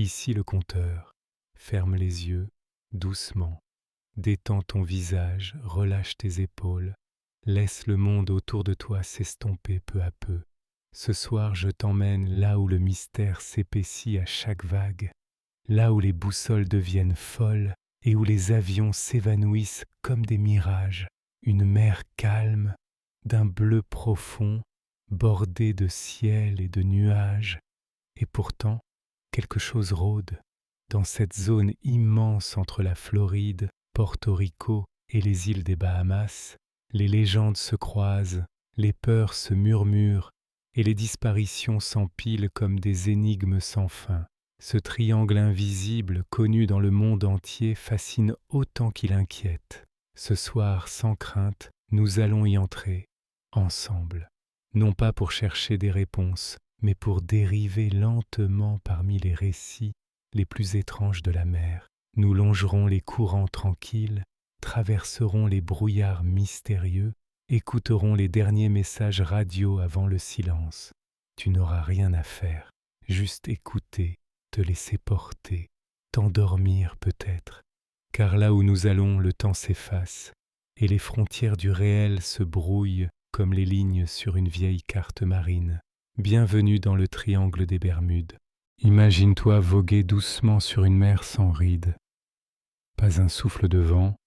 Ici le compteur. Ferme les yeux, doucement. Détends ton visage, relâche tes épaules. Laisse le monde autour de toi s'estomper peu à peu. Ce soir, je t'emmène là où le mystère s'épaissit à chaque vague, là où les boussoles deviennent folles et où les avions s'évanouissent comme des mirages. Une mer calme, d'un bleu profond, bordée de ciel et de nuages. Et pourtant, quelque chose rôde. Dans cette zone immense entre la Floride, Porto Rico et les îles des Bahamas, les légendes se croisent, les peurs se murmurent et les disparitions s'empilent comme des énigmes sans fin. Ce triangle invisible, connu dans le monde entier, fascine autant qu'il inquiète. Ce soir, sans crainte, nous allons y entrer, ensemble, non pas pour chercher des réponses, mais pour dériver lentement parmi les récits les plus étranges de la mer. Nous longerons les courants tranquilles, traverserons les brouillards mystérieux, écouterons les derniers messages radio avant le silence. Tu n'auras rien à faire, juste écouter, te laisser porter, t'endormir peut-être, car là où nous allons, le temps s'efface, et les frontières du réel se brouillent comme les lignes sur une vieille carte marine. Bienvenue dans le triangle des Bermudes. Imagine-toi voguer doucement sur une mer sans rides. Pas un souffle de vent,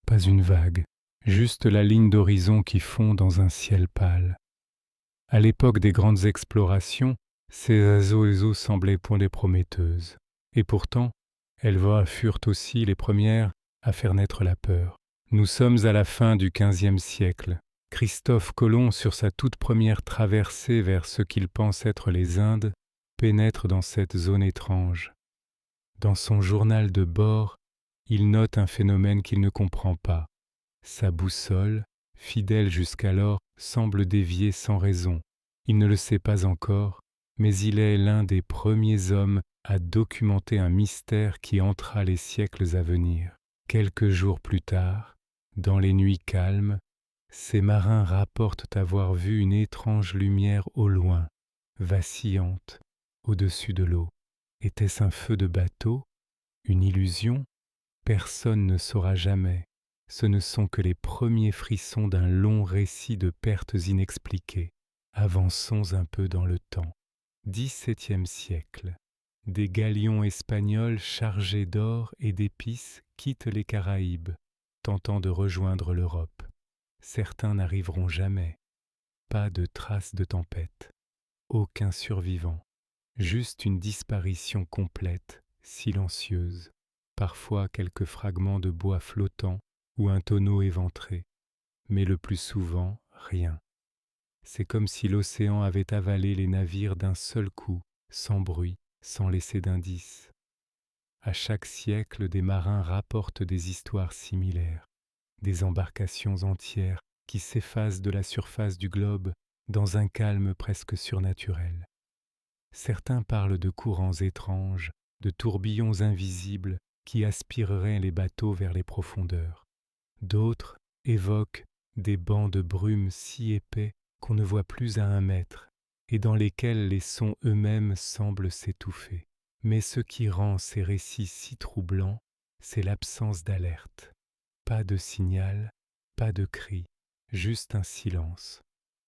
pas une vague, juste la ligne d'horizon qui fond dans un ciel pâle. À l'époque des grandes explorations, ces eaux semblaient point des prometteuses. Et pourtant, elles furent aussi les premières à faire naître la peur. Nous sommes à la fin du XVe siècle. Christophe Colomb, sur sa toute première traversée vers ce qu'il pense être les Indes, pénètre dans cette zone étrange. Dans son journal de bord, il note un phénomène qu'il ne comprend pas. Sa boussole, fidèle jusqu'alors, semble dévier sans raison. Il ne le sait pas encore, mais il est l'un des premiers hommes à documenter un mystère qui hantera les siècles à venir. Quelques jours plus tard, dans les nuits calmes, ces marins rapportent avoir vu une étrange lumière au loin, vacillante, au-dessus de l'eau. Était-ce un feu de bateau? Une illusion? Personne ne saura jamais. Ce ne sont que les premiers frissons d'un long récit de pertes inexpliquées. Avançons un peu dans le temps. XVIIe siècle. Des galions espagnols chargés d'or et d'épices quittent les Caraïbes, tentant de rejoindre l'Europe. Certains n'arriveront jamais. Pas de traces de tempête. Aucun survivant. Juste une disparition complète, silencieuse. Parfois quelques fragments de bois flottants ou un tonneau éventré. Mais le plus souvent, rien. C'est comme si l'océan avait avalé les navires d'un seul coup, sans bruit, sans laisser d'indices. À chaque siècle, des marins rapportent des histoires similaires, des embarcations entières qui s'effacent de la surface du globe dans un calme presque surnaturel. Certains parlent de courants étranges, de tourbillons invisibles qui aspireraient les bateaux vers les profondeurs. D'autres évoquent des bancs de brume si épais qu'on ne voit plus à 1 mètre et dans lesquels les sons eux-mêmes semblent s'étouffer. Mais ce qui rend ces récits si troublants, c'est l'absence d'alerte. Pas de signal, pas de cri, juste un silence.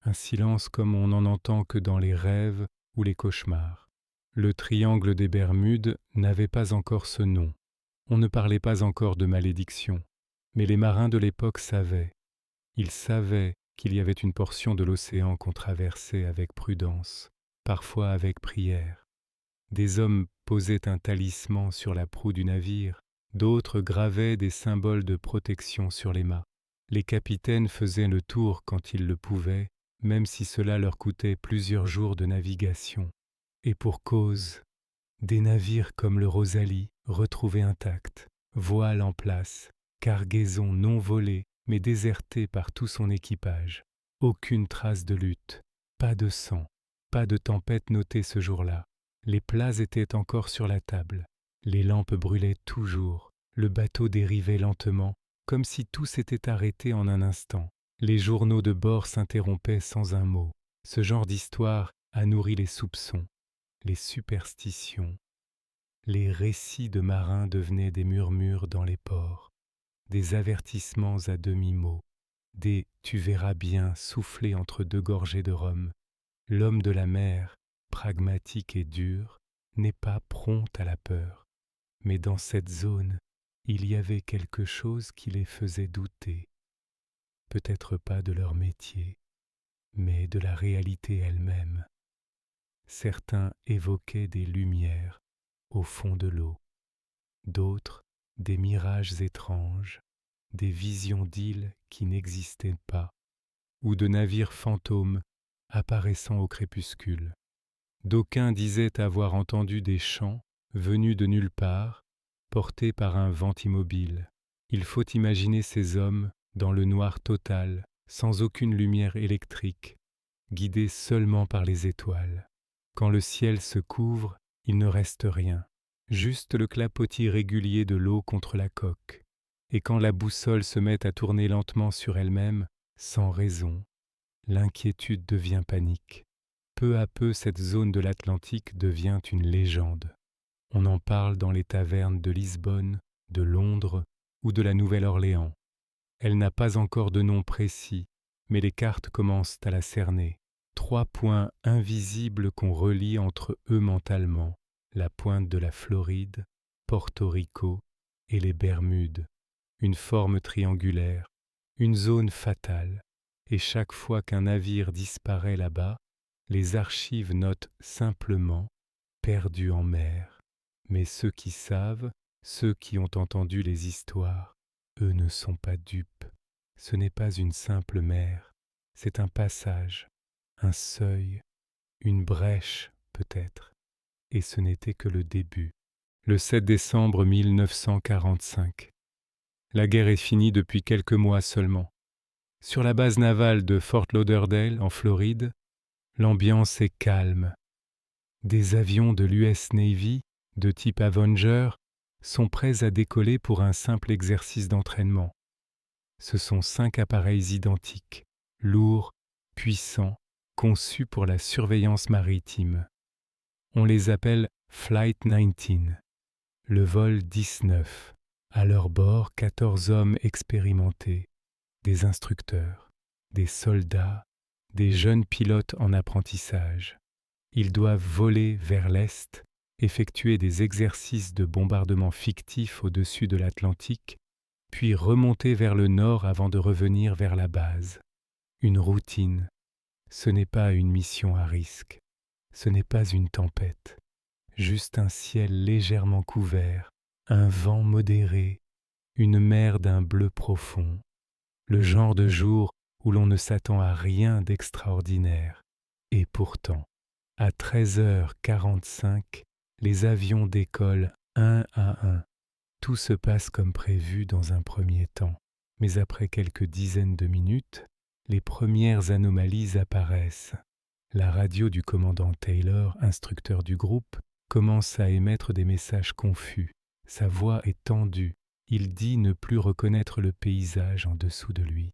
Un silence comme on n'en entend que dans les rêves ou les cauchemars. Le triangle des Bermudes n'avait pas encore ce nom. On ne parlait pas encore de malédiction. Mais les marins de l'époque savaient. Ils savaient qu'il y avait une portion de l'océan qu'on traversait avec prudence, parfois avec prière. Des hommes posaient un talisman sur la proue du navire, d'autres gravaient des symboles de protection sur les mâts. Les capitaines faisaient le tour quand ils le pouvaient, même si cela leur coûtait plusieurs jours de navigation. Et pour cause, des navires comme le Rosalie retrouvés intacts, voiles en place, cargaison non volée mais désertée par tout son équipage. Aucune trace de lutte, pas de sang, pas de tempête notée ce jour-là. Les plats étaient encore sur la table, les lampes brûlaient toujours, le bateau dérivait lentement, comme si tout s'était arrêté en un instant. Les journaux de bord s'interrompaient sans un mot. Ce genre d'histoire a nourri les soupçons, les superstitions, Les récits de marins devenaient des murmures dans les ports, des avertissements à demi-mot, des « tu verras bien » soufflés entre deux gorgées de rhum. L'homme de la mer, pragmatique et dur, n'est pas prompt à la peur. Mais dans cette zone, il y avait quelque chose qui les faisait douter. Peut-être pas de leur métier, mais de la réalité elle-même. Certains évoquaient des lumières au fond de l'eau, d'autres des mirages étranges, des visions d'îles qui n'existaient pas, ou de navires fantômes apparaissant au crépuscule. D'aucuns disaient avoir entendu des chants venus de nulle part, portés par un vent immobile. Il faut imaginer ces hommes dans le noir total, sans aucune lumière électrique, guidés seulement par les étoiles. Quand le ciel se couvre, il ne reste rien, juste le clapotis régulier de l'eau contre la coque. Et quand la boussole se met à tourner lentement sur elle-même, sans raison, l'inquiétude devient panique. Peu à peu, cette zone de l'Atlantique devient une légende. On en parle dans les tavernes de Lisbonne, de Londres ou de la Nouvelle-Orléans. Elle n'a pas encore de nom précis, mais les cartes commencent à la cerner. 3 points invisibles qu'on relie entre eux mentalement, la pointe de la Floride, Porto Rico et les Bermudes. Une forme triangulaire, une zone fatale, et chaque fois qu'un navire disparaît là-bas, les archives notent simplement « perdu en mer ». Mais ceux qui savent, ceux qui ont entendu les histoires, eux ne sont pas dupes. Ce n'est pas une simple mer, c'est un passage, un seuil, une brèche peut-être. Et ce n'était que le début. Le 7 décembre 1945. La guerre est finie depuis quelques mois seulement. Sur la base navale de Fort Lauderdale, en Floride, l'ambiance est calme. Des avions de l'US Navy, de type Avenger, sont prêts à décoller pour un simple exercice d'entraînement. Ce sont 5 appareils identiques, lourds, puissants, conçus pour la surveillance maritime. On les appelle Flight 19, le vol 19. À leur bord, 14 hommes expérimentés, des instructeurs, des soldats, des jeunes pilotes en apprentissage. Ils doivent voler vers l'est, effectuer des exercices de bombardement fictifs au-dessus de l'Atlantique, puis remonter vers le nord avant de revenir vers la base. Une routine, ce n'est pas une mission à risque, ce n'est pas une tempête, juste un ciel légèrement couvert, un vent modéré, une mer d'un bleu profond, le genre de jour où l'on ne s'attend à rien d'extraordinaire. Et pourtant, à 13h45, les avions décollent un à un. Tout se passe comme prévu dans un premier temps, mais après quelques dizaines de minutes, les premières anomalies apparaissent. La radio du commandant Taylor, instructeur du groupe, commence à émettre des messages confus. Sa voix est tendue. Il dit ne plus reconnaître le paysage en dessous de lui.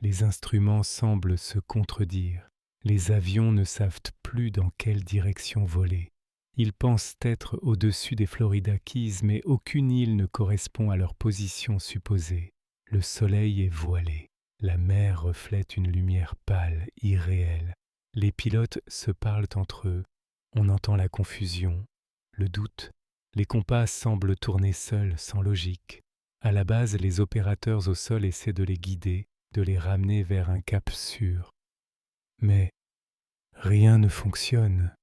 Les instruments semblent se contredire. Les avions ne savent plus dans quelle direction voler. Ils pensent être au-dessus des Florida Keys, mais aucune île ne correspond à leur position supposée. Le soleil est voilé. La mer reflète une lumière pâle, irréelle. Les pilotes se parlent entre eux. On entend la confusion, le doute. Les compas semblent tourner seuls, sans logique. À la base, les opérateurs au sol essaient de les guider, de les ramener vers un cap sûr. Mais rien ne fonctionne.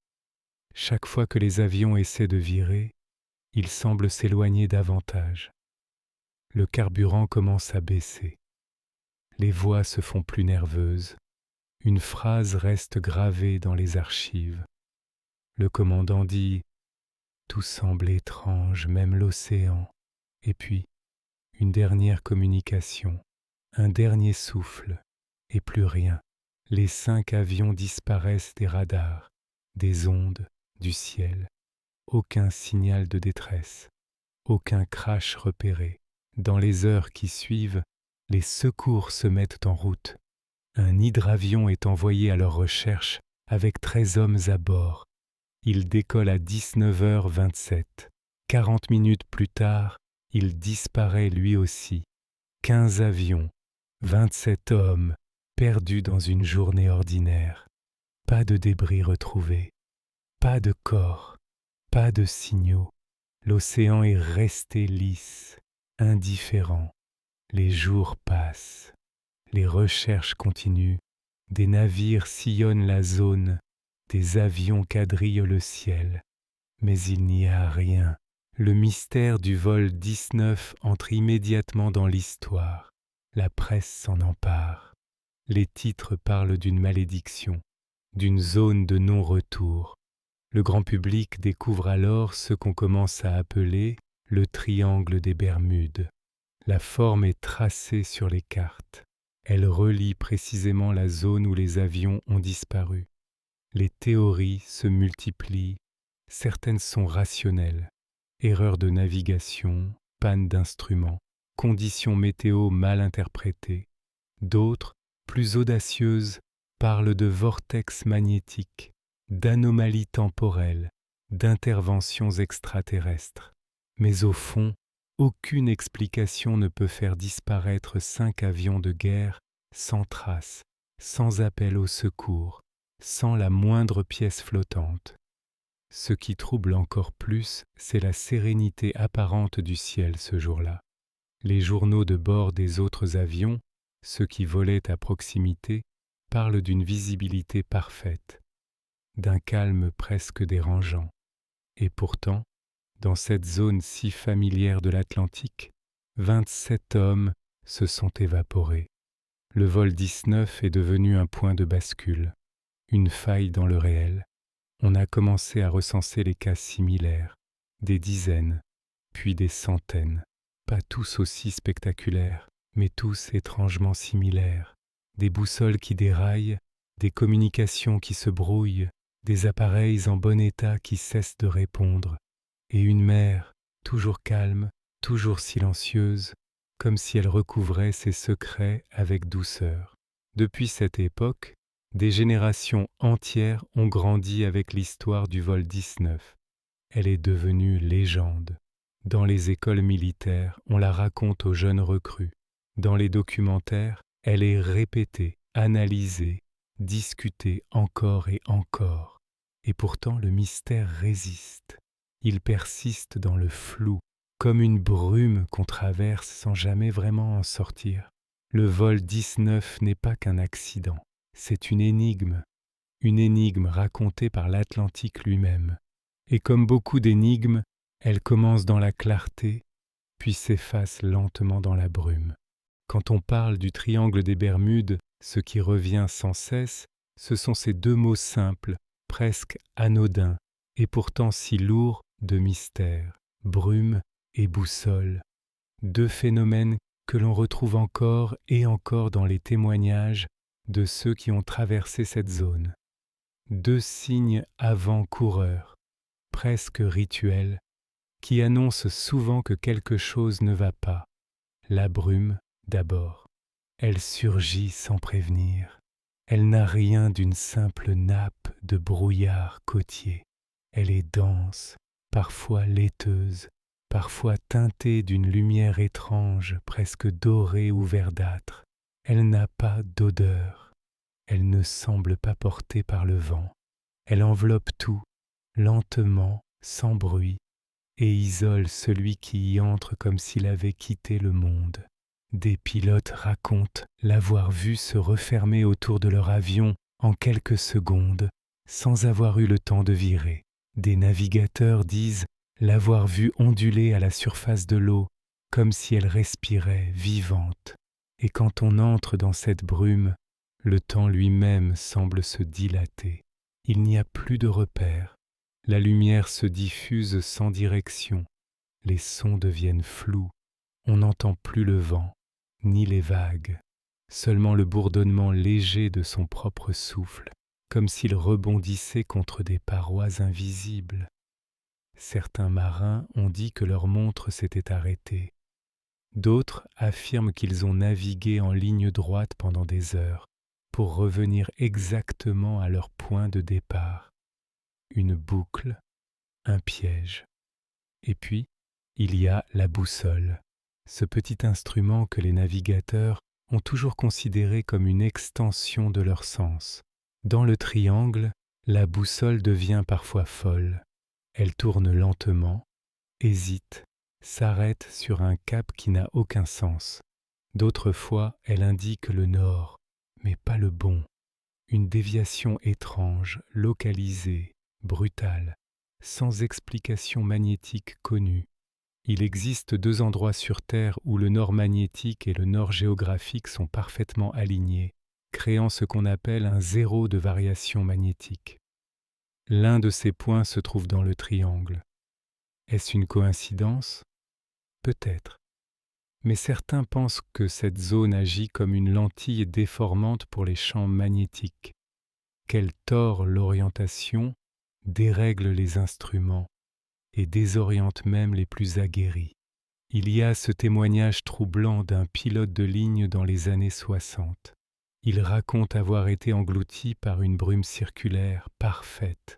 Chaque fois que les avions essaient de virer, ils semblent s'éloigner davantage. Le carburant commence à baisser. Les voix se font plus nerveuses. Une phrase reste gravée dans les archives. Le commandant dit « Tout semble étrange, même l'océan. » Et puis, une dernière communication, un dernier souffle, et plus rien. Les 5 avions disparaissent des radars, des ondes, du ciel. Aucun signal de détresse, aucun crash repéré. Dans les heures qui suivent, les secours se mettent en route. Un hydravion est envoyé à leur recherche avec 13 hommes à bord. Il décolle à 19h27. 40 minutes plus tard, il disparaît lui aussi. 15 avions, 27 hommes, perdus dans une journée ordinaire. Pas de débris retrouvés, pas de corps, pas de signaux. L'océan est resté lisse, indifférent. Les jours passent, les recherches continuent, des navires sillonnent la zone, des avions quadrillent le ciel. Mais il n'y a rien. Le mystère du vol 19 entre immédiatement dans l'histoire. La presse s'en empare. Les titres parlent d'une malédiction, d'une zone de non-retour. Le grand public découvre alors ce qu'on commence à appeler le triangle des Bermudes. La forme est tracée sur les cartes. Elle relie précisément la zone où les avions ont disparu. Les théories se multiplient. Certaines sont rationnelles. Erreurs de navigation, panne d'instruments, conditions météo mal interprétées. D'autres, plus audacieuses, parlent de vortex magnétiques, d'anomalies temporelles, d'interventions extraterrestres. Mais au fond, aucune explication ne peut faire disparaître 5 avions de guerre sans trace, sans appel au secours, sans la moindre pièce flottante. Ce qui trouble encore plus, c'est la sérénité apparente du ciel ce jour-là. Les journaux de bord des autres avions, ceux qui volaient à proximité, parlent d'une visibilité parfaite, d'un calme presque dérangeant. Et pourtant, dans cette zone si familière de l'Atlantique, 27 hommes se sont évaporés. Le vol 19 est devenu un point de bascule, une faille dans le réel. On a commencé à recenser les cas similaires, des dizaines, puis des centaines, pas tous aussi spectaculaires, mais tous étrangement similaires. Des boussoles qui déraillent, des communications qui se brouillent, des appareils en bon état qui cessent de répondre, et une mer, toujours calme, toujours silencieuse, comme si elle recouvrait ses secrets avec douceur. Depuis cette époque, des générations entières ont grandi avec l'histoire du vol 19. Elle est devenue légende. Dans les écoles militaires, on la raconte aux jeunes recrues. Dans les documentaires, elle est répétée, analysée, discutée encore et encore. Et pourtant, le mystère résiste. Il persiste dans le flou, comme une brume qu'on traverse sans jamais vraiment en sortir. Le vol 19 n'est pas qu'un accident. C'est une énigme racontée par l'Atlantique lui-même. Et comme beaucoup d'énigmes, elle commence dans la clarté, puis s'efface lentement dans la brume. Quand on parle du triangle des Bermudes, ce qui revient sans cesse, ce sont ces deux mots simples, presque anodins, et pourtant si lourds de mystère, brume et boussole. Deux phénomènes que l'on retrouve encore et encore dans les témoignages de ceux qui ont traversé cette zone. Deux signes avant-coureurs, presque rituels, qui annoncent souvent que quelque chose ne va pas. La brume, d'abord. Elle surgit sans prévenir. Elle n'a rien d'une simple nappe de brouillard côtier. Elle est dense, parfois laiteuse, parfois teintée d'une lumière étrange, presque dorée ou verdâtre. Elle n'a pas d'odeur. Elle ne semble pas portée par le vent. Elle enveloppe tout, lentement, sans bruit, et isole celui qui y entre comme s'il avait quitté le monde. Des pilotes racontent l'avoir vu se refermer autour de leur avion en quelques secondes, sans avoir eu le temps de virer. Des navigateurs disent l'avoir vue onduler à la surface de l'eau, comme si elle respirait, vivante. Et quand on entre dans cette brume, le temps lui-même semble se dilater. Il n'y a plus de repères. La lumière se diffuse sans direction. Les sons deviennent flous. On n'entend plus le vent, ni les vagues. Seulement le bourdonnement léger de son propre souffle, comme s'il rebondissait contre des parois invisibles. Certains marins ont dit que leur montre s'était arrêtée. D'autres affirment qu'ils ont navigué en ligne droite pendant des heures pour revenir exactement à leur point de départ. Une boucle, un piège. Et puis, il y a la boussole, ce petit instrument que les navigateurs ont toujours considéré comme une extension de leur sens. Dans le triangle, la boussole devient parfois folle. Elle tourne lentement, hésite, s'arrête sur un cap qui n'a aucun sens. D'autres fois, elle indique le nord, mais pas le bon. Une déviation étrange, localisée, brutale, sans explication magnétique connue. Il existe 2 endroits sur Terre où le nord magnétique et le nord géographique sont parfaitement alignés, créant ce qu'on appelle un zéro de variation magnétique. L'un de ces points se trouve dans le triangle. Est-ce une coïncidence? Peut-être. Mais certains pensent que cette zone agit comme une lentille déformante pour les champs magnétiques, qu'elle tord l'orientation, dérègle les instruments et désoriente même les plus aguerris. Il y a ce témoignage troublant d'un pilote de ligne dans les années 60. Il raconte avoir été englouti par une brume circulaire parfaite,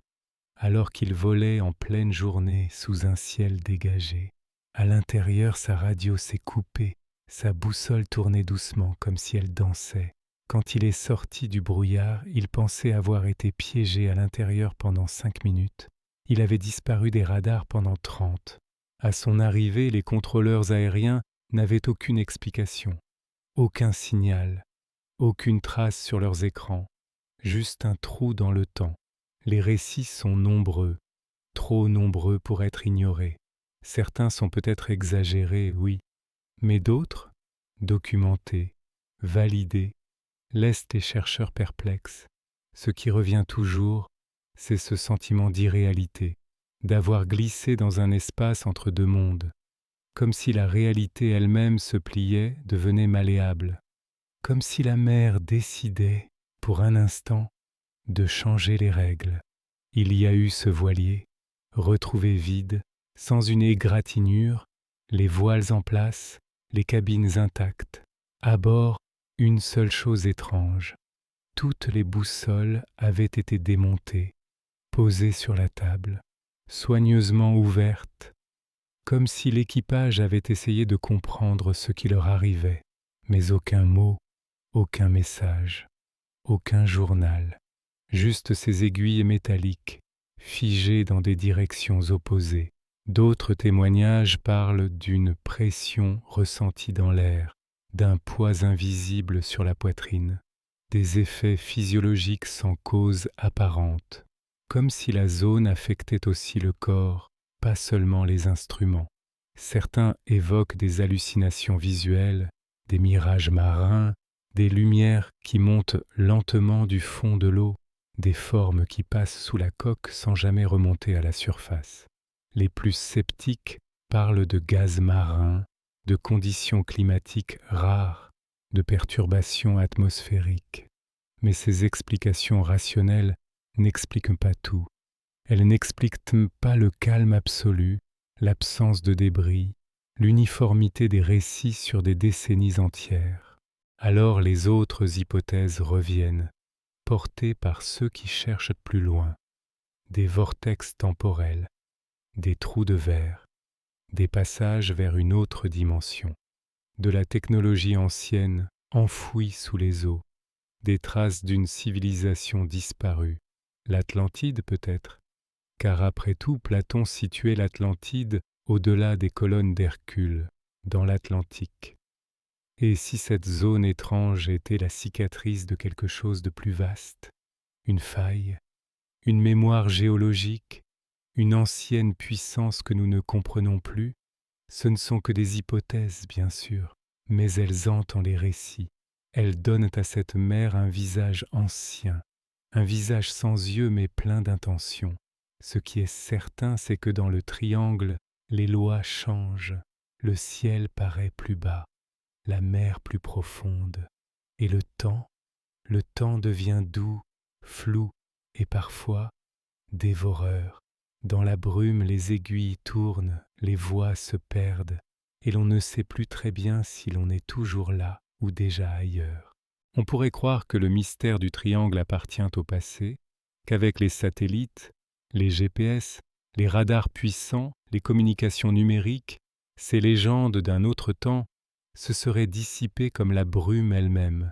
alors qu'il volait en pleine journée sous un ciel dégagé. À l'intérieur, sa radio s'est coupée, sa boussole tournait doucement comme si elle dansait. Quand il est sorti du brouillard, il pensait avoir été piégé à l'intérieur pendant 5 minutes. Il avait disparu des radars pendant 30. À son arrivée, les contrôleurs aériens n'avaient aucune explication, aucun signal, aucune trace sur leurs écrans, juste un trou dans le temps. Les récits sont nombreux, trop nombreux pour être ignorés. Certains sont peut-être exagérés, oui, mais d'autres, documentés, validés, laissent les chercheurs perplexes. Ce qui revient toujours, c'est ce sentiment d'irréalité, d'avoir glissé dans un espace entre 2 mondes, comme si la réalité elle-même se pliait, devenait malléable, comme si la mer décidait, pour un instant, de changer les règles. Il y a eu ce voilier, retrouvé vide, sans une égratignure, les voiles en place, les cabines intactes. À bord, une seule chose étrange. Toutes les boussoles avaient été démontées, posées sur la table, soigneusement ouvertes, comme si l'équipage avait essayé de comprendre ce qui leur arrivait, mais aucun mot, aucun message, aucun journal, juste ces aiguilles métalliques, figées dans des directions opposées. D'autres témoignages parlent d'une pression ressentie dans l'air, d'un poids invisible sur la poitrine, des effets physiologiques sans cause apparente, comme si la zone affectait aussi le corps, pas seulement les instruments. Certains évoquent des hallucinations visuelles, des mirages marins, des lumières qui montent lentement du fond de l'eau, des formes qui passent sous la coque sans jamais remonter à la surface. Les plus sceptiques parlent de gaz marins, de conditions climatiques rares, de perturbations atmosphériques. Mais ces explications rationnelles n'expliquent pas tout. Elles n'expliquent pas le calme absolu, l'absence de débris, l'uniformité des récits sur des décennies entières. Alors les autres hypothèses reviennent, portées par ceux qui cherchent plus loin, des vortex temporels, des trous de verre, des passages vers une autre dimension, de la technologie ancienne enfouie sous les eaux, des traces d'une civilisation disparue, l'Atlantide peut-être, car après tout Platon situait l'Atlantide au-delà des colonnes d'Hercule, dans l'Atlantique. Et si cette zone étrange était la cicatrice de quelque chose de plus vaste, une faille, une mémoire géologique, une ancienne puissance que nous ne comprenons plus, ce ne sont que des hypothèses, bien sûr, mais elles hantent les récits. Elles donnent à cette mer un visage ancien, un visage sans yeux mais plein d'intention. Ce qui est certain, c'est que dans le triangle, les lois changent, le ciel paraît plus bas, la mer plus profonde, et le temps devient doux, flou et parfois dévoreur. Dans la brume, les aiguilles tournent, les voix se perdent, et l'on ne sait plus très bien si l'on est toujours là ou déjà ailleurs. On pourrait croire que le mystère du triangle appartient au passé, qu'avec les satellites, les GPS, les radars puissants, les communications numériques, ces légendes d'un autre temps se seraient dissipées comme la brume elle-même.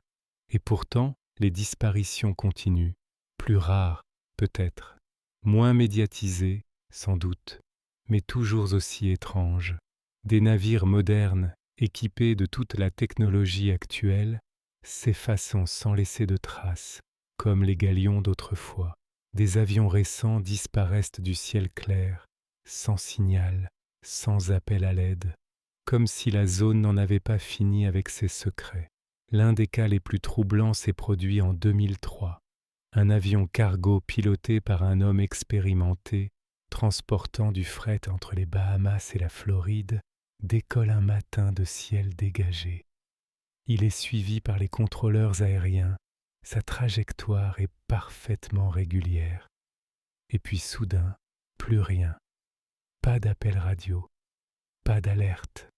Et pourtant, les disparitions continuent, plus rares peut-être, moins médiatisées sans doute, mais toujours aussi étranges. Des navires modernes, équipés de toute la technologie actuelle, s'effaçant sans laisser de traces, comme les galions d'autrefois. Des avions récents disparaissent du ciel clair, sans signal, sans appel à l'aide, comme si la zone n'en avait pas fini avec ses secrets. L'un des cas les plus troublants s'est produit en 2003. Un avion cargo piloté par un homme expérimenté, transportant du fret entre les Bahamas et la Floride, décolle un matin de ciel dégagé. Il est suivi par les contrôleurs aériens. Sa trajectoire est parfaitement régulière. Et puis soudain, plus rien. Pas d'appel radio, pas d'alerte.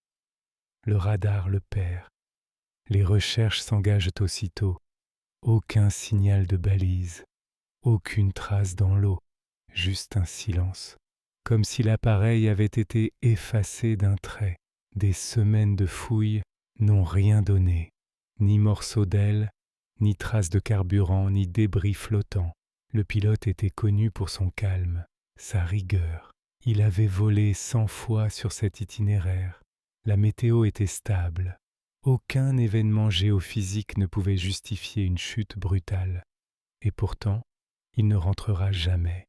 Le radar le perd. Les recherches s'engagent aussitôt. Aucun signal de balise, aucune trace dans l'eau, juste un silence. Comme si l'appareil avait été effacé d'un trait. Des semaines de fouilles n'ont rien donné. Ni morceau d'aile, ni trace de carburant, ni débris flottants. Le pilote était connu pour son calme, sa rigueur. Il avait volé 100 fois sur cet itinéraire. La météo était stable. Aucun événement géophysique ne pouvait justifier une chute brutale. Et pourtant, il ne rentrera jamais.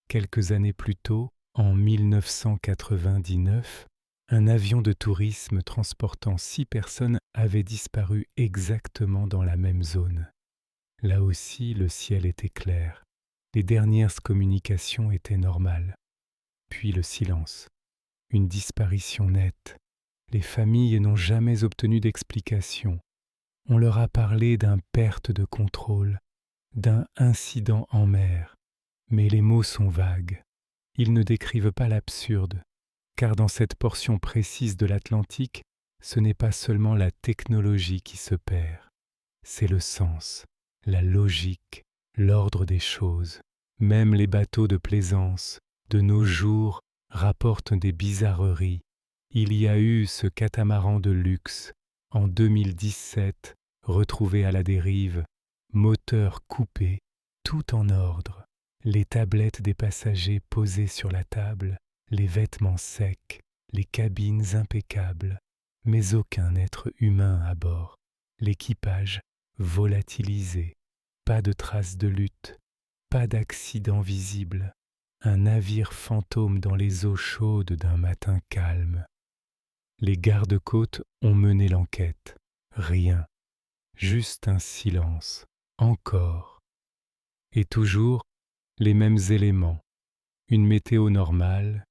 Quelques années plus tôt, en 1999, un avion de tourisme transportant 6 personnes avait disparu exactement dans la même zone. Là aussi, le ciel était clair. Les dernières communications étaient normales. Puis le silence. Une disparition nette. Les familles n'ont jamais obtenu d'explication. On leur a parlé d'un perte de contrôle, d'un incident en mer. Mais les mots sont vagues. Ils ne décrivent pas l'absurde, car dans cette portion précise de l'Atlantique, ce n'est pas seulement la technologie qui se perd. C'est le sens, la logique, l'ordre des choses. Même les bateaux de plaisance, de nos jours, rapportent des bizarreries. Il y a eu ce catamaran de luxe, en 2017, retrouvé à la dérive, moteur coupé, tout en ordre, les tablettes des passagers posées sur la table, les vêtements secs, les cabines impeccables, mais aucun être humain à bord, l'équipage volatilisé, pas de traces de lutte, pas d'accident visible, un navire fantôme dans les eaux chaudes d'un matin calme. Les gardes-côtes ont mené l'enquête. Rien. Juste un silence. Encore. Et toujours les mêmes éléments. Une météo normale,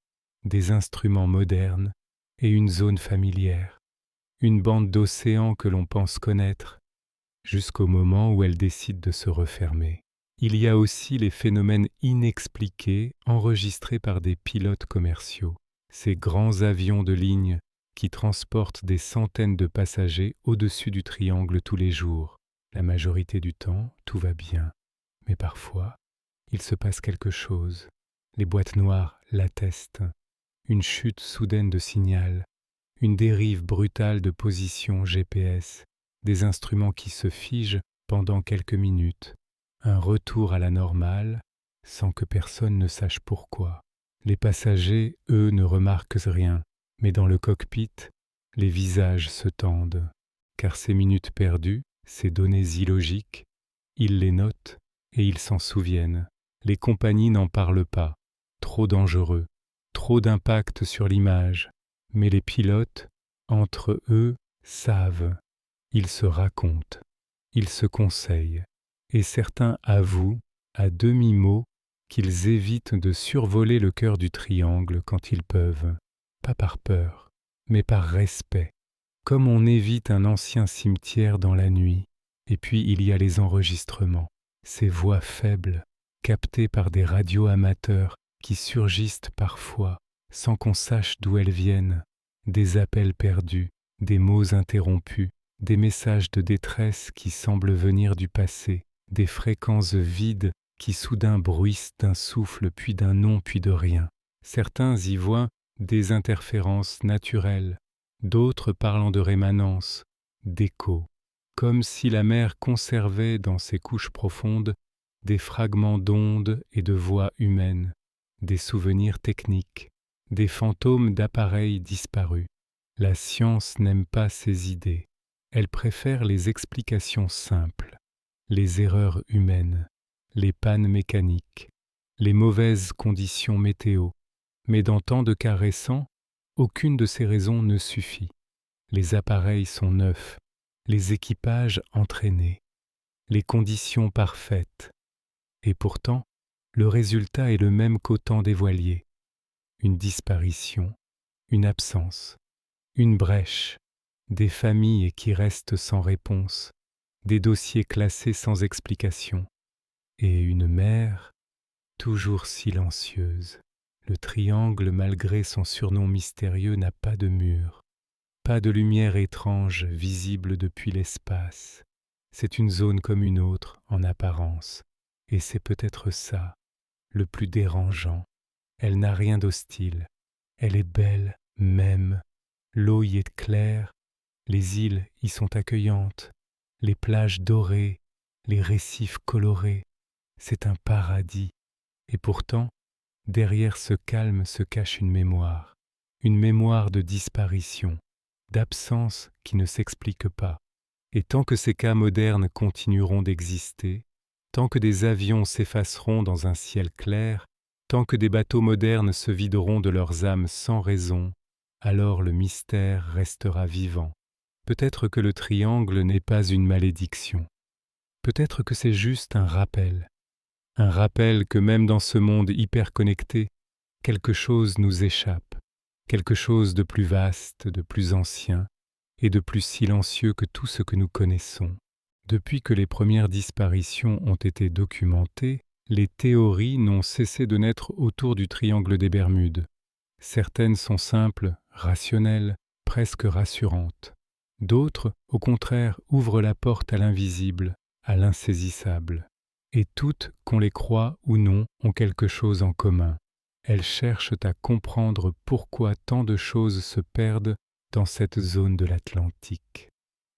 des instruments modernes et une zone familière. Une bande d'océan que l'on pense connaître, jusqu'au moment où elle décide de se refermer. Il y a aussi les phénomènes inexpliqués enregistrés par des pilotes commerciaux. Ces grands avions de ligne qui transportent des centaines de passagers au-dessus du triangle tous les jours. La majorité du temps, tout va bien. Mais parfois, il se passe quelque chose. Les boîtes noires l'attestent. Une chute soudaine de signal, une dérive brutale de position GPS, des instruments qui se figent pendant quelques minutes, un retour à la normale sans que personne ne sache pourquoi. Les passagers, eux, ne remarquent rien. Mais dans le cockpit, les visages se tendent, car ces minutes perdues, ces données illogiques, ils les notent et ils s'en souviennent. Les compagnies n'en parlent pas, trop dangereux, trop d'impact sur l'image, mais les pilotes, entre eux, savent. Ils se racontent, ils se conseillent, et certains avouent, à demi-mot, qu'ils évitent de survoler le cœur du triangle quand ils peuvent. Pas par peur, mais par respect, comme on évite un ancien cimetière dans la nuit. Et puis il y a les enregistrements, ces voix faibles, captées par des radios amateurs qui surgissent parfois, sans qu'on sache d'où elles viennent, des appels perdus, des mots interrompus, des messages de détresse qui semblent venir du passé, des fréquences vides qui soudain bruissent d'un souffle puis d'un non puis de rien. Certains y voient des interférences naturelles, d'autres parlant de rémanence, d'écho, comme si la mer conservait dans ses couches profondes des fragments d'ondes et de voix humaines, des souvenirs techniques, des fantômes d'appareils disparus. La science n'aime pas ces idées, elle préfère les explications simples, les erreurs humaines, les pannes mécaniques, les mauvaises conditions météo. Mais dans tant de cas récents, aucune de ces raisons ne suffit. Les appareils sont neufs, les équipages entraînés, les conditions parfaites. Et pourtant, le résultat est le même qu'au temps des voiliers. Une disparition, une absence, une brèche, des familles qui restent sans réponse, des dossiers classés sans explication, et une mer toujours silencieuse. Le triangle, malgré son surnom mystérieux, n'a pas de mur, pas de lumière étrange visible depuis l'espace. C'est une zone comme une autre en apparence, et c'est peut-être ça, le plus dérangeant. Elle n'a rien d'hostile, elle est belle même, l'eau y est claire, les îles y sont accueillantes, les plages dorées, les récifs colorés, c'est un paradis. Et pourtant, derrière ce calme se cache une mémoire de disparition, d'absence qui ne s'explique pas. Et tant que ces cas modernes continueront d'exister, tant que des avions s'effaceront dans un ciel clair, tant que des bateaux modernes se videront de leurs âmes sans raison, alors le mystère restera vivant. Peut-être que le triangle n'est pas une malédiction. Peut-être que c'est juste un rappel que même dans ce monde hyper connecté, quelque chose nous échappe, quelque chose de plus vaste, de plus ancien et de plus silencieux que tout ce que nous connaissons. Depuis que les premières disparitions ont été documentées, les théories n'ont cessé de naître autour du triangle des Bermudes. Certaines sont simples, rationnelles, presque rassurantes. D'autres, au contraire, ouvrent la porte à l'invisible, à l'insaisissable. Et toutes, qu'on les croie ou non, ont quelque chose en commun. Elles cherchent à comprendre pourquoi tant de choses se perdent dans cette zone de l'Atlantique.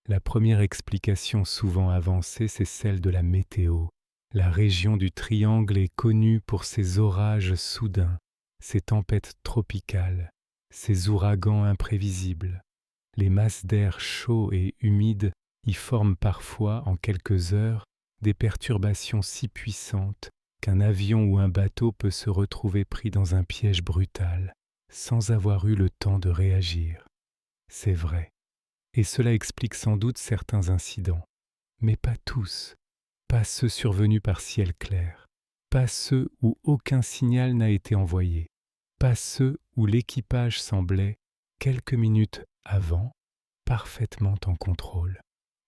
La première explication souvent avancée, c'est celle de la météo. La région du triangle est connue pour ses orages soudains, ses tempêtes tropicales, ses ouragans imprévisibles. Les masses d'air chauds et humides y forment parfois, en quelques heures, des perturbations si puissantes qu'un avion ou un bateau peut se retrouver pris dans un piège brutal, sans avoir eu le temps de réagir. C'est vrai, et cela explique sans doute certains incidents, mais pas tous, pas ceux survenus par ciel clair, pas ceux où aucun signal n'a été envoyé, pas ceux où l'équipage semblait, quelques minutes avant, parfaitement en contrôle.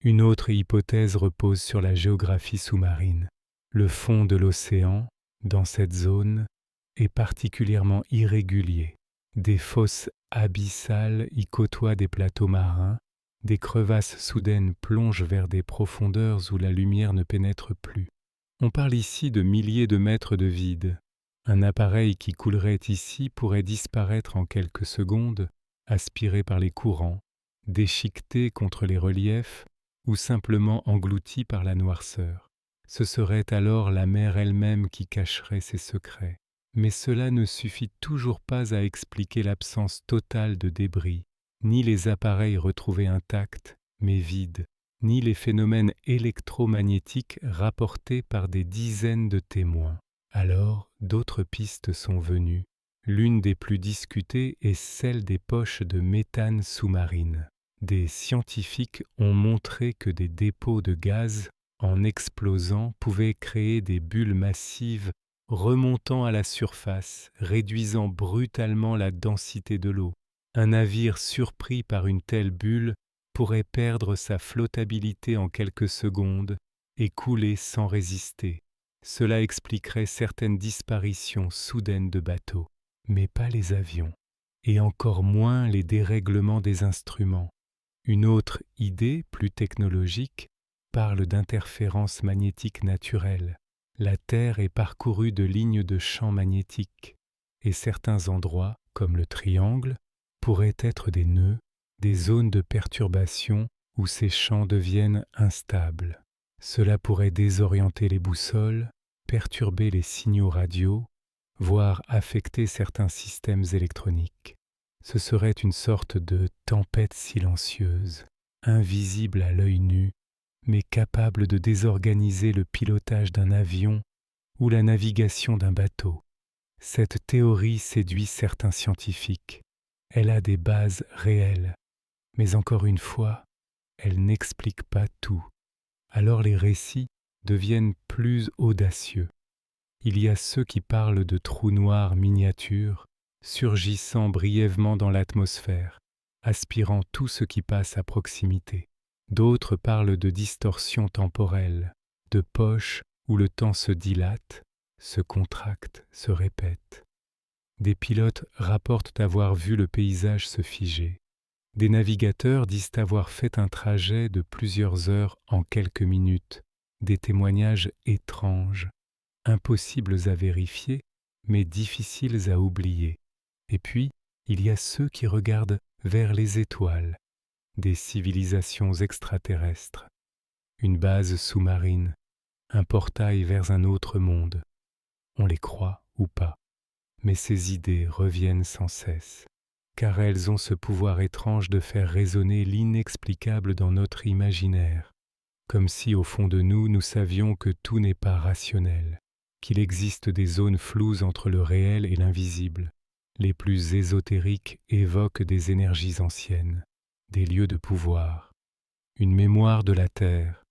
Une autre hypothèse repose sur la géographie sous-marine. Le fond de l'océan, dans cette zone, est particulièrement irrégulier. Des fosses abyssales y côtoient des plateaux marins, des crevasses soudaines plongent vers des profondeurs où la lumière ne pénètre plus. On parle ici de milliers de mètres de vide. Un appareil qui coulerait ici pourrait disparaître en quelques secondes, aspiré par les courants, déchiqueté contre les reliefs, ou simplement englouti par la noirceur. Ce serait alors la mer elle-même qui cacherait ses secrets. Mais cela ne suffit toujours pas à expliquer l'absence totale de débris, ni les appareils retrouvés intacts, mais vides, ni les phénomènes électromagnétiques rapportés par des dizaines de témoins. Alors, d'autres pistes sont venues. L'une des plus discutées est celle des poches de méthane sous-marines. Des scientifiques ont montré que des dépôts de gaz, en explosant, pouvaient créer des bulles massives remontant à la surface, réduisant brutalement la densité de l'eau. Un navire surpris par une telle bulle pourrait perdre sa flottabilité en quelques secondes et couler sans résister. Cela expliquerait certaines disparitions soudaines de bateaux, mais pas les avions, et encore moins les dérèglements des instruments. Une autre idée, plus technologique, parle d'interférences magnétiques naturelles. La Terre est parcourue de lignes de champs magnétiques, et certains endroits, comme le triangle, pourraient être des nœuds, des zones de perturbation où ces champs deviennent instables. Cela pourrait désorienter les boussoles, perturber les signaux radio, voire affecter certains systèmes électroniques. Ce serait une sorte de tempête silencieuse, invisible à l'œil nu, mais capable de désorganiser le pilotage d'un avion ou la navigation d'un bateau. Cette théorie séduit certains scientifiques. Elle a des bases réelles, mais encore une fois, elle n'explique pas tout. Alors les récits deviennent plus audacieux. Il y a ceux qui parlent de trous noirs miniatures, surgissant brièvement dans l'atmosphère, aspirant tout ce qui passe à proximité. D'autres parlent de distorsions temporelles, de poches où le temps se dilate, se contracte, se répète. Des pilotes rapportent avoir vu le paysage se figer. Des navigateurs disent avoir fait un trajet de plusieurs heures en quelques minutes. Des témoignages étranges, impossibles à vérifier, mais difficiles à oublier. Et puis, il y a ceux qui regardent vers les étoiles, des civilisations extraterrestres, une base sous-marine, un portail vers un autre monde. On les croit ou pas, mais ces idées reviennent sans cesse, car elles ont ce pouvoir étrange de faire résonner l'inexplicable dans notre imaginaire, comme si au fond de nous, nous savions que tout n'est pas rationnel, qu'il existe des zones floues entre le réel et l'invisible. Les plus ésotériques évoquent des énergies anciennes, des lieux de pouvoir, une mémoire de la Terre.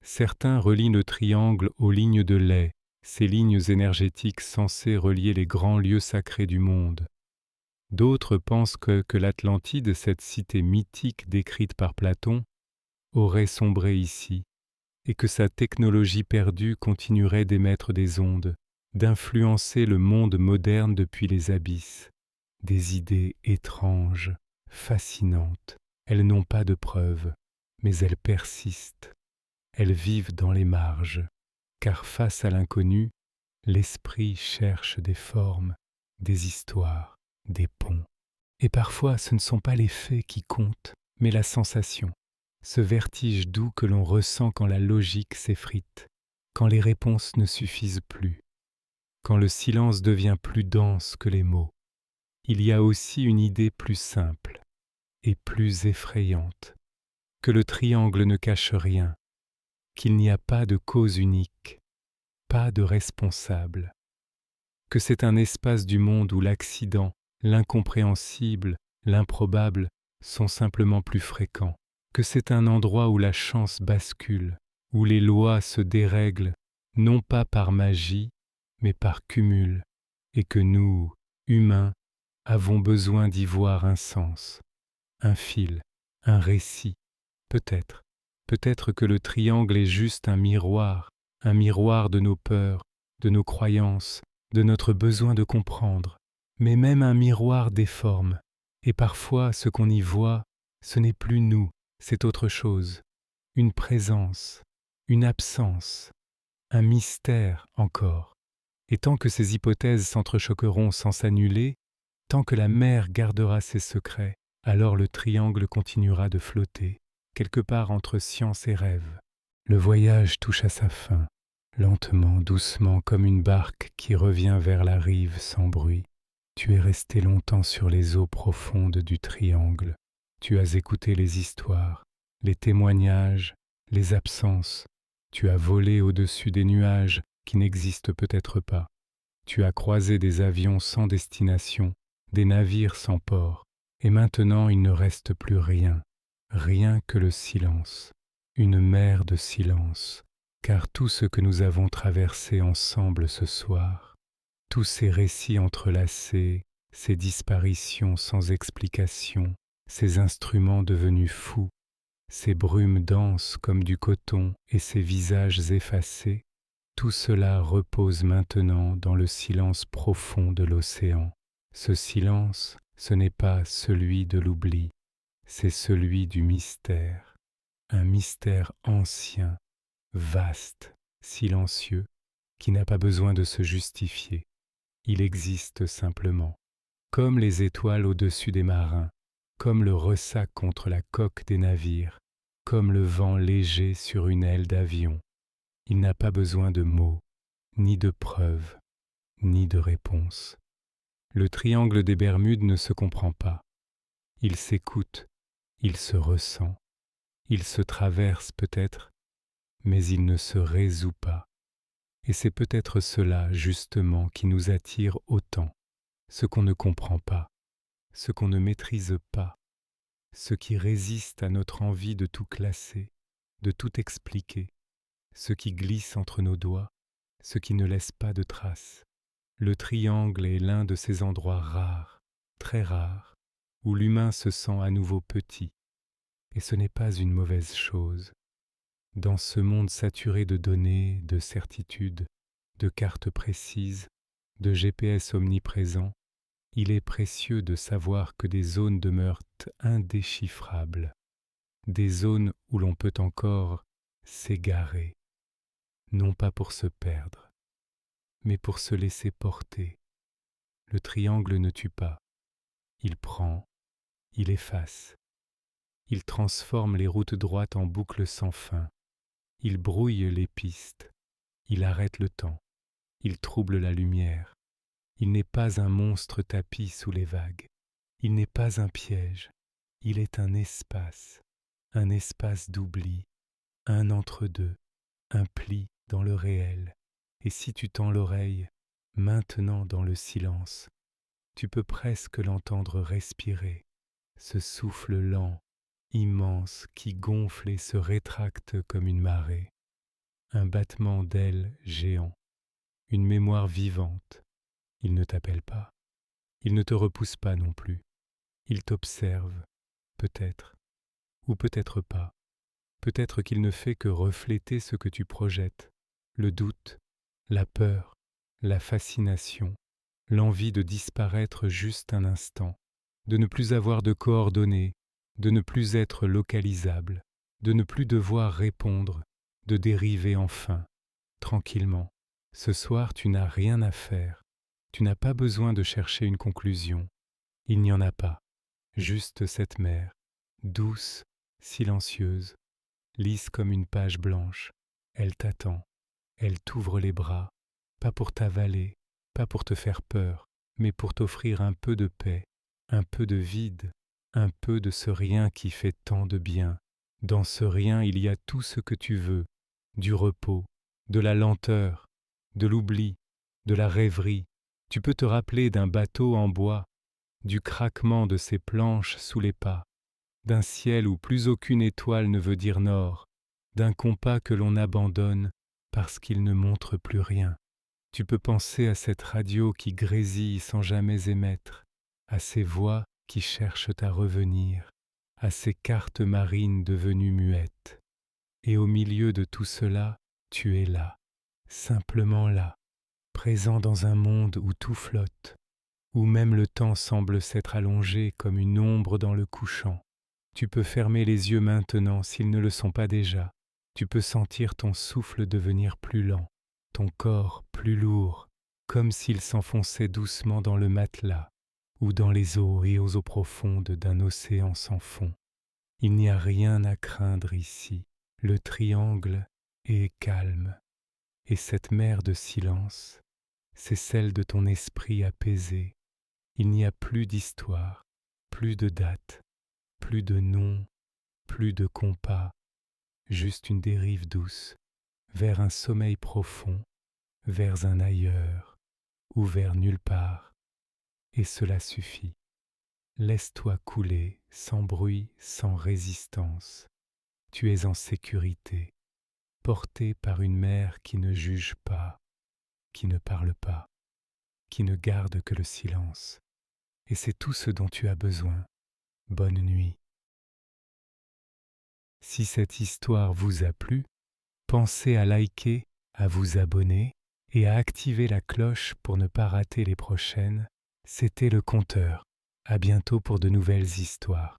Certains relient le triangle aux lignes de lait, ces lignes énergétiques censées relier les grands lieux sacrés du monde. D'autres pensent que l'Atlantide, cette cité mythique décrite par Platon, aurait sombré ici, et que sa technologie perdue continuerait d'émettre des ondes, d'influencer le monde moderne depuis les abysses. Des idées étranges, fascinantes. Elles n'ont pas de preuves, mais elles persistent. Elles vivent dans les marges, car face à l'inconnu, l'esprit cherche des formes, des histoires, des ponts. Et parfois, ce ne sont pas les faits qui comptent, mais la sensation, ce vertige doux que l'on ressent quand la logique s'effrite, quand les réponses ne suffisent plus, quand le silence devient plus dense que les mots. Il y a aussi une idée plus simple et plus effrayante, que le triangle ne cache rien, qu'il n'y a pas de cause unique, pas de responsable, que c'est un espace du monde où l'accident, l'incompréhensible, l'improbable sont simplement plus fréquents, que c'est un endroit où la chance bascule, où les lois se dérèglent, non pas par magie, mais par cumul, et que nous, humains, avons besoin d'y voir un sens, un fil, un récit. Peut-être que le triangle est juste un miroir de nos peurs, de nos croyances, de notre besoin de comprendre, mais même un miroir déforme, et parfois ce qu'on y voit, ce n'est plus nous, c'est autre chose, une présence, une absence, un mystère encore. Et tant que ces hypothèses s'entrechoqueront sans s'annuler, tant que la mer gardera ses secrets, alors le triangle continuera de flotter, quelque part entre science et rêve. Le voyage touche à sa fin, lentement, doucement, comme une barque qui revient vers la rive sans bruit. Tu es resté longtemps sur les eaux profondes du triangle. Tu as écouté les histoires, les témoignages, les absences. Tu as volé au-dessus des nuages qui n'existent peut-être pas. Tu as croisé des avions sans destination, des navires sans port, et maintenant il ne reste plus rien, rien que le silence, une mer de silence, car tout ce que nous avons traversé ensemble ce soir, tous ces récits entrelacés, ces disparitions sans explication, ces instruments devenus fous, ces brumes denses comme du coton et ces visages effacés, tout cela repose maintenant dans le silence profond de l'océan. Ce silence, ce n'est pas celui de l'oubli, c'est celui du mystère, un mystère ancien, vaste, silencieux, qui n'a pas besoin de se justifier. Il existe simplement, comme les étoiles au-dessus des marins, comme le ressac contre la coque des navires, comme le vent léger sur une aile d'avion. Il n'a pas besoin de mots, ni de preuves, ni de réponses. Le triangle des Bermudes ne se comprend pas. Il s'écoute, il se ressent, il se traverse peut-être, mais il ne se résout pas. Et c'est peut-être cela, justement, qui nous attire autant, ce qu'on ne comprend pas, ce qu'on ne maîtrise pas, ce qui résiste à notre envie de tout classer, de tout expliquer, ce qui glisse entre nos doigts, ce qui ne laisse pas de traces. Le triangle est l'un de ces endroits rares, très rares, où l'humain se sent à nouveau petit. Et ce n'est pas une mauvaise chose. Dans ce monde saturé de données, de certitudes, de cartes précises, de GPS omniprésents, il est précieux de savoir que des zones demeurent indéchiffrables, des zones où l'on peut encore s'égarer, non pas pour se perdre, mais pour se laisser porter. Le triangle ne tue pas, il prend, il efface, il transforme les routes droites en boucles sans fin, il brouille les pistes, il arrête le temps, il trouble la lumière. Il n'est pas un monstre tapi sous les vagues, il n'est pas un piège, il est un espace d'oubli, un entre-deux, un pli dans le réel. Et si tu tends l'oreille, maintenant dans le silence, tu peux presque l'entendre respirer, ce souffle lent, immense, qui gonfle et se rétracte comme une marée, un battement d'ailes géant, une mémoire vivante. Il ne t'appelle pas, il ne te repousse pas non plus, il t'observe, peut-être, ou peut-être pas, peut-être qu'il ne fait que refléter ce que tu projettes, le doute, la peur, la fascination, l'envie de disparaître juste un instant, de ne plus avoir de coordonnées, de ne plus être localisable, de ne plus devoir répondre, de dériver enfin, tranquillement. Ce soir, tu n'as rien à faire. Tu n'as pas besoin de chercher une conclusion. Il n'y en a pas. Juste cette mer, douce, silencieuse, lisse comme une page blanche. Elle t'attend. Elle t'ouvre les bras, pas pour t'avaler, pas pour te faire peur, mais pour t'offrir un peu de paix, un peu de vide, un peu de ce rien qui fait tant de bien. Dans ce rien, il y a tout ce que tu veux, du repos, de la lenteur, de l'oubli, de la rêverie. Tu peux te rappeler d'un bateau en bois, du craquement de ses planches sous les pas, d'un ciel où plus aucune étoile ne veut dire nord, d'un compas que l'on abandonne parce qu'il ne montre plus rien. Tu peux penser à cette radio qui grésille sans jamais émettre, à ces voix qui cherchent à revenir, à ces cartes marines devenues muettes. Et au milieu de tout cela, tu es là, simplement là, présent dans un monde où tout flotte, où même le temps semble s'être allongé comme une ombre dans le couchant. Tu peux fermer les yeux maintenant s'ils ne le sont pas déjà. Tu peux sentir ton souffle devenir plus lent, ton corps plus lourd, comme s'il s'enfonçait doucement dans le matelas ou dans les eaux et aux eaux profondes d'un océan sans fond. Il n'y a rien à craindre ici. Le triangle est calme. Et cette mer de silence, c'est celle de ton esprit apaisé. Il n'y a plus d'histoire, plus de date, plus de nom, plus de compas, juste une dérive douce, vers un sommeil profond, vers un ailleurs, ou vers nulle part. Et cela suffit. Laisse-toi couler, sans bruit, sans résistance. Tu es en sécurité, porté par une mer qui ne juge pas, qui ne parle pas, qui ne garde que le silence. Et c'est tout ce dont tu as besoin. Bonne nuit. Si cette histoire vous a plu, pensez à liker, à vous abonner et à activer la cloche pour ne pas rater les prochaines. C'était le Conteur. À bientôt pour de nouvelles histoires.